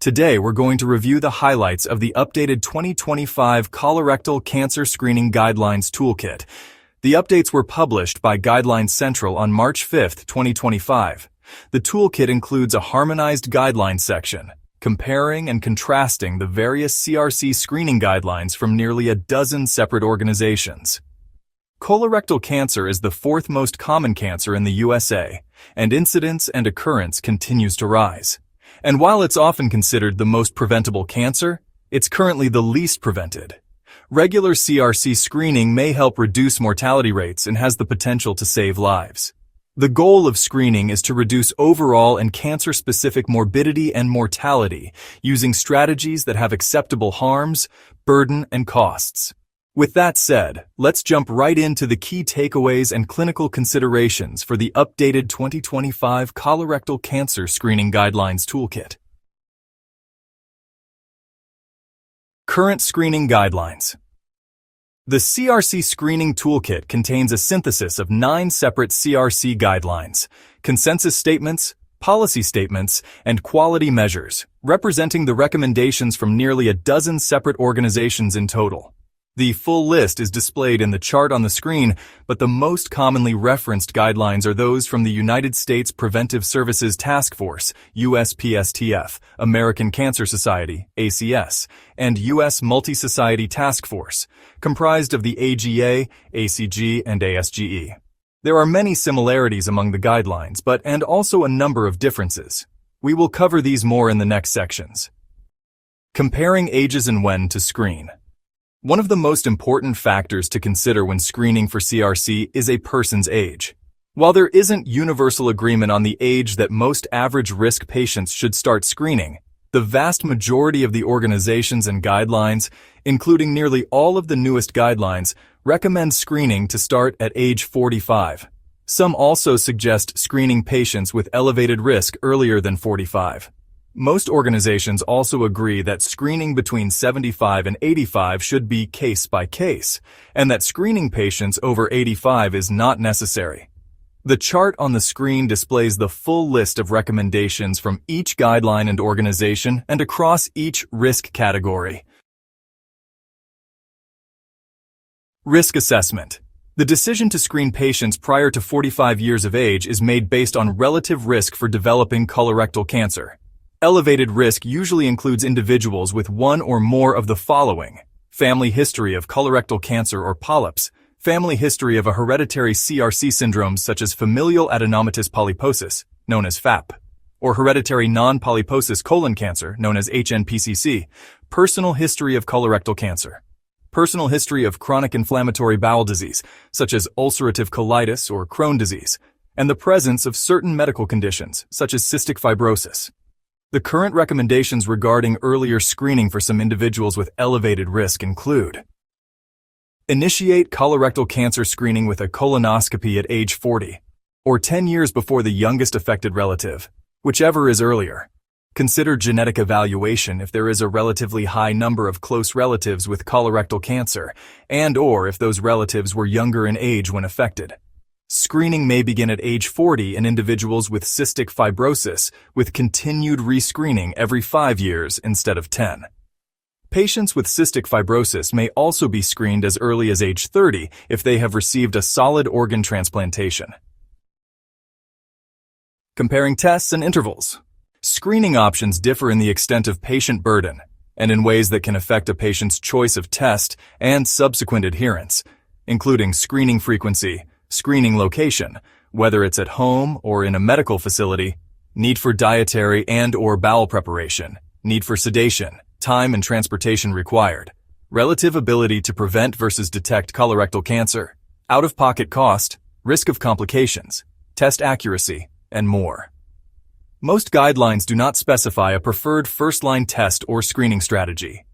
Today, we're going to review the highlights of the updated 2025 Colorectal Cancer Screening Guidelines Toolkit. The updates were published by Guidelines Central on March 5, 2025. The toolkit includes a harmonized guidelines section, comparing and contrasting the various CRC screening guidelines from nearly a dozen separate organizations. Colorectal cancer is the fourth most common cancer in the USA, and incidence and occurrence continues to rise. And while it's often considered the most preventable cancer, it's currently the least prevented. Regular CRC screening may help reduce mortality rates and has the potential to save lives. The goal of screening is to reduce overall and cancer-specific morbidity and mortality using strategies that have acceptable harms, burden, and costs. With that said, let's jump right into the key takeaways and clinical considerations for the updated 2025 Colorectal Cancer Screening Guidelines Toolkit. Current Screening Guidelines. The CRC Screening Toolkit contains a synthesis of 9 separate CRC guidelines, consensus statements, policy statements, and quality measures, representing the recommendations from nearly a dozen separate organizations in total. The full list is displayed in the chart on the screen, but the most commonly referenced guidelines are those from the United States Preventive Services Task Force, USPSTF, American Cancer Society, ACS, and U.S. Multi-Society Task Force, comprised of the AGA, ACG, and ASGE. There are many similarities among the guidelines, and also a number of differences. We will cover these more in the next sections. Comparing ages and when to screen. One of the most important factors to consider when screening for CRC is a person's age. While there isn't universal agreement on the age that most average-risk patients should start screening, the vast majority of the organizations and guidelines, including nearly all of the newest guidelines, recommend screening to start at age 45. Some also suggest screening patients with elevated risk earlier than 45. Most organizations also agree that screening between 75 and 85 should be case by case, and that screening patients over 85 is not necessary. The chart on the screen displays the full list of recommendations from each guideline and organization and across each risk category. Risk assessment. The decision to screen patients prior to 45 years of age is made based on relative risk for developing colorectal cancer. Elevated risk usually includes individuals with one or more of the following: family history of colorectal cancer or polyps, family history of a hereditary CRC syndrome such as familial adenomatous polyposis, known as FAP, or hereditary non-polyposis colon cancer, known as HNPCC, personal history of colorectal cancer, personal history of chronic inflammatory bowel disease, such as ulcerative colitis or Crohn's disease, and the presence of certain medical conditions, such as cystic fibrosis. The current recommendations regarding earlier screening for some individuals with elevated risk include: initiate colorectal cancer screening with a colonoscopy at age 40, or 10 years before the youngest affected relative, whichever is earlier. Consider genetic evaluation if there is a relatively high number of close relatives with colorectal cancer, and/or if those relatives were younger in age when affected. Screening may begin at age 40 in individuals with cystic fibrosis, with continued rescreening every 5 years instead of 10. Patients with cystic fibrosis may also be screened as early as age 30 if they have received a solid organ transplantation. Comparing tests and intervals. Screening options differ in the extent of patient burden and in ways that can affect a patient's choice of test and subsequent adherence, including screening frequency, screening location, whether it's at home or in a medical facility, need for dietary and/or bowel preparation, need for sedation, time and transportation required, relative ability to prevent versus detect colorectal cancer, out-of-pocket cost, risk of complications, test accuracy, and more. Most guidelines do not specify a preferred first-line test or screening strategy.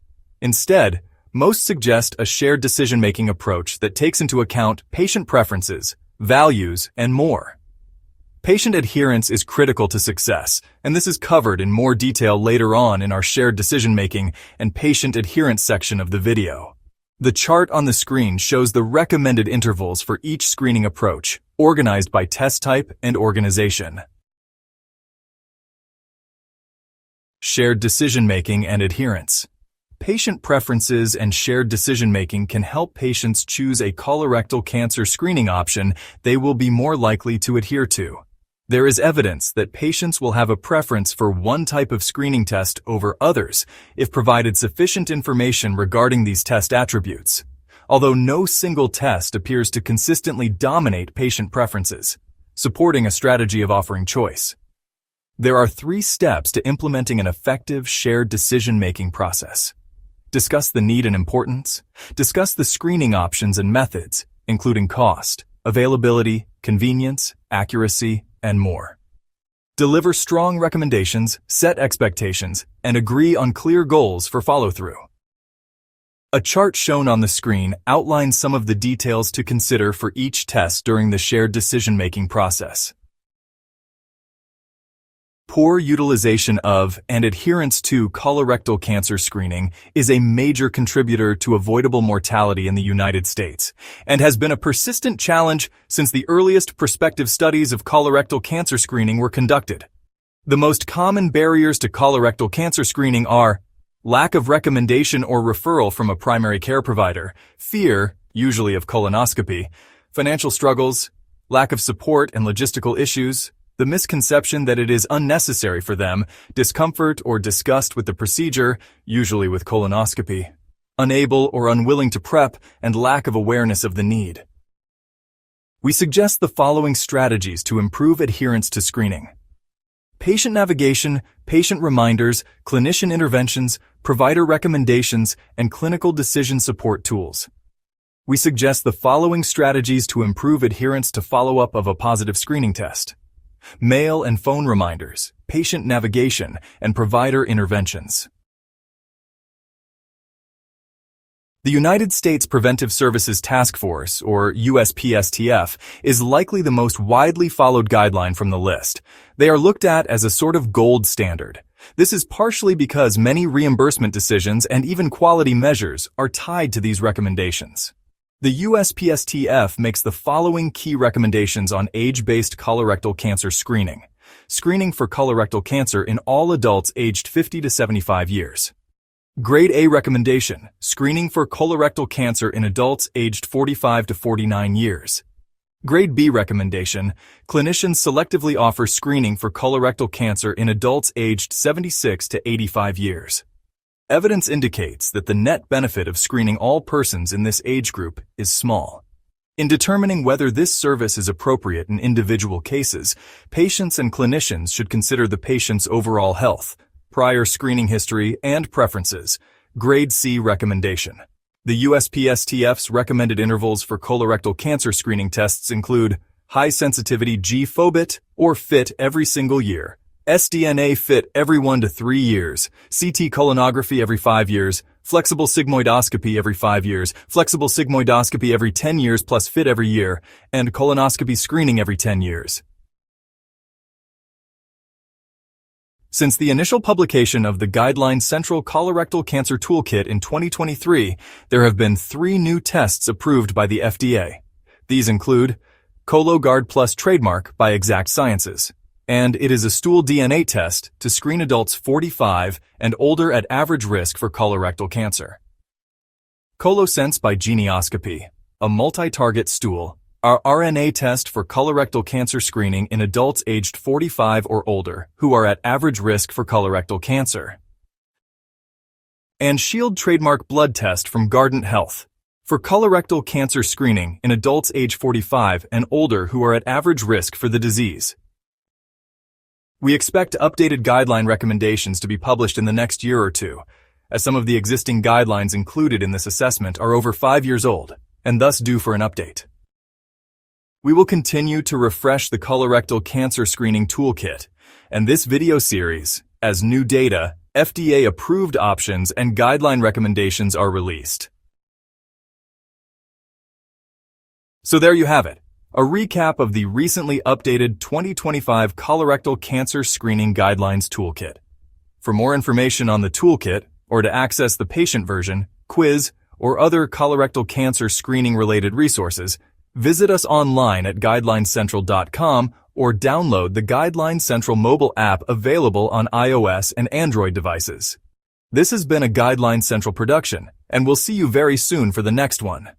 Instead, most suggest a shared decision-making approach that takes into account patient preferences, values, and more. Patient adherence is critical to success, and this is covered in more detail later on in our shared decision-making and patient adherence section of the video. The chart on the screen shows the recommended intervals for each screening approach, organized by test type and organization. Shared decision-making and adherence. Patient preferences and shared decision-making can help patients choose a colorectal cancer screening option they will be more likely to adhere to. There is evidence that patients will have a preference for one type of screening test over others if provided sufficient information regarding these test attributes, although no single test appears to consistently dominate patient preferences, supporting a strategy of offering choice. There are 3 steps to implementing an effective shared decision-making process. Discuss the need and importance. Discuss the screening options and methods, including cost, availability, convenience, accuracy, and more. Deliver strong recommendations, set expectations, and agree on clear goals for follow-through. A chart shown on the screen outlines some of the details to consider for each test during the shared decision-making process. Poor utilization of and adherence to colorectal cancer screening is a major contributor to avoidable mortality in the United States and has been a persistent challenge since the earliest prospective studies of colorectal cancer screening were conducted. The most common barriers to colorectal cancer screening are lack of recommendation or referral from a primary care provider, fear, usually of colonoscopy, financial struggles, lack of support and logistical issues, the misconception that it is unnecessary for them, discomfort or disgust with the procedure, usually with colonoscopy, unable or unwilling to prep, and lack of awareness of the need. We suggest the following strategies to improve adherence to screening: patient navigation, patient reminders, clinician interventions, provider recommendations, and clinical decision support tools. We suggest the following strategies to improve adherence to follow-up of a positive screening test: mail and phone reminders, patient navigation, and provider interventions. The United States Preventive Services Task Force, or USPSTF, is likely the most widely followed guideline from the list. They are looked at as a sort of gold standard. This is partially because many reimbursement decisions and even quality measures are tied to these recommendations. The USPSTF makes the following key recommendations on age-based colorectal cancer screening. Screening for colorectal cancer in all adults aged 50 to 75 years. Grade A recommendation: screening for colorectal cancer in adults aged 45 to 49 years. Grade B recommendation: clinicians selectively offer screening for colorectal cancer in adults aged 76 to 85 years. Evidence indicates that the net benefit of screening all persons in this age group is small. In determining whether this service is appropriate in individual cases, patients and clinicians should consider the patient's overall health, prior screening history, and preferences. Grade C recommendation. The USPSTF's recommended intervals for colorectal cancer screening tests include high-sensitivity G-FOBIT or FIT every single year, sDNA FIT every 1 to 3 years, CT colonography every 5 years, flexible sigmoidoscopy every 5 years, flexible sigmoidoscopy every 10 years plus FIT every year, and colonoscopy screening every 10 years. Since the initial publication of the Guideline Central Colorectal Cancer Toolkit in 2023, there have been 3 new tests approved by the FDA. These include Cologuard Plus trademark by Exact Sciences, and it is a stool DNA test to screen adults 45 and older at average risk for colorectal cancer. ColoSense by Genioscopy, a multi-target stool, our RNA test for colorectal cancer screening in adults aged 45 or older who are at average risk for colorectal cancer. And Shield trademark blood test from Guardant Health for colorectal cancer screening in adults age 45 and older who are at average risk for the disease. We expect updated guideline recommendations to be published in the next year or two, as some of the existing guidelines included in this assessment are over 5 years old and thus due for an update. We will continue to refresh the colorectal cancer screening toolkit, and this video series, as new data, FDA-approved options, and guideline recommendations are released. So there you have it. A recap of the recently updated 2025 Colorectal Cancer Screening Guidelines Toolkit. For more information on the toolkit, or to access the patient version, quiz, or other colorectal cancer screening-related resources, visit us online at guidelinecentral.com or download the Guideline Central mobile app available on iOS and Android devices. This has been a Guideline Central production, and we'll see you very soon for the next one.